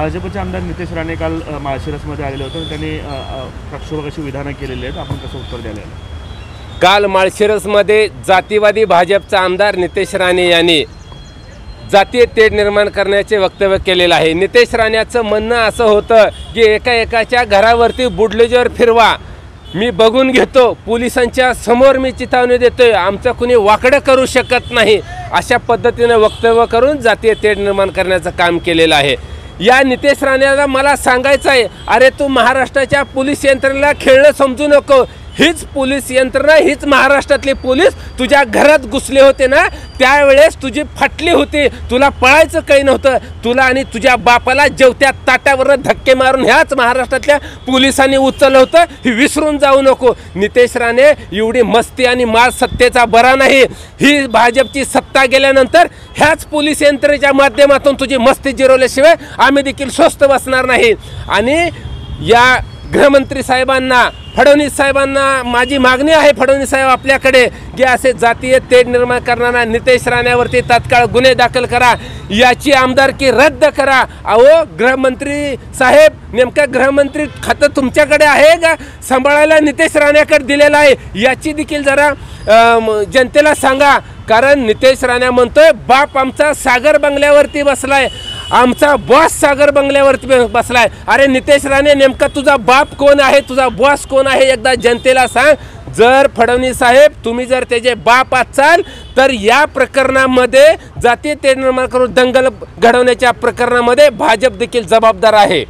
भाजपचे आमदार नितेश राणे काल माळशिरसमध्ये आलेले होते. त्यांनी प्रक्षोभक विधानं केलेली आहेत. आपण कसं उत्तर द्यायला? काल माळशिरसमध्ये जातीवादी भाजपचा आमदार नितेश राणे यांनी जातीय तेढ निर्माण करण्याचे वक्तव्य केलेलं आहे. नितेश राणेचं म्हणणं असं होतं की एकाच्या घरावरती बुलडोजर फिरवा, मी बघून घेतो, पोलिसांच्या समोर मी चिथावणी देतोय, आमचं कुणी वाकडं करू शकत नाही, अशा पद्धतीने वक्तव्य करून जातीय तेढ निर्माण करण्याचं काम केलेलं आहे. या नितेश राणेला मला सांगायचं आहे, अरे तू महाराष्ट्राच्या पोलीस यंत्रणेला खेळणं समजू नको. हीच पोलीस यंत्रणा, हीच महाराष्ट्रातले पोलीस तुझ्या घरात घुसले होते ना, त्यावेळेस तुझी फाटली होती, तुला पळायचं काही नव्हतं. तुला आणि तुझ्या बापाला जेवत्या ताटावर धक्के मारून ह्याच महाराष्ट्रातल्या पोलिसांनी उचललं होतं, हे विसरून जाऊ नको. नितेश राणे एवढी मस्ती आणि माळ सत्तेचा बरा नाही. ही भाजपची सत्ता गेल्यानंतर ह्याच पोलीस यंत्रणेच्या माध्यमातून तुझी मस्ती जिरवल्याशिवाय आम्ही देखील स्वस्थ बसणार नाही. आणि या गृहमंत्री साहेबांना, फडणवीस साहेबांना माझी मागणी आहे, फडणवीस साहेब आपल्याकडे, की असे जातीय तेढ निर्माण करणारा नितेश राणेवरती तात्काळ गुन्हे दाखल करा, याची आमदारकी रद्द करा. अहो गृहमंत्री साहेब, नेमकं गृहमंत्री खातं तुमच्याकडे आहे का? सांभाळायला नितेश राणेकडे दिलेलं आहे, याची देखील जरा जनतेला सांगा. कारण नितेश राणे म्हणतोय बाप आमचा सागर बंगल्यावरती बसलाय, आमचा बॉस सागर बंगल्यावरती बसलाय. अरे नितेश राणे, नेमका तुझा बाप कोण आहे, तुझा बॉस कोण आहे, एकदा जनतेला सांग. जर फडणवीस साहेब तुम्ही जर त्याचे बाप असाल तर या प्रकरणामध्ये जातीय तेढ निर्माण करून दंगल घडवण्याच्या प्रकरणामध्ये भाजप देखील जबाबदार आहे.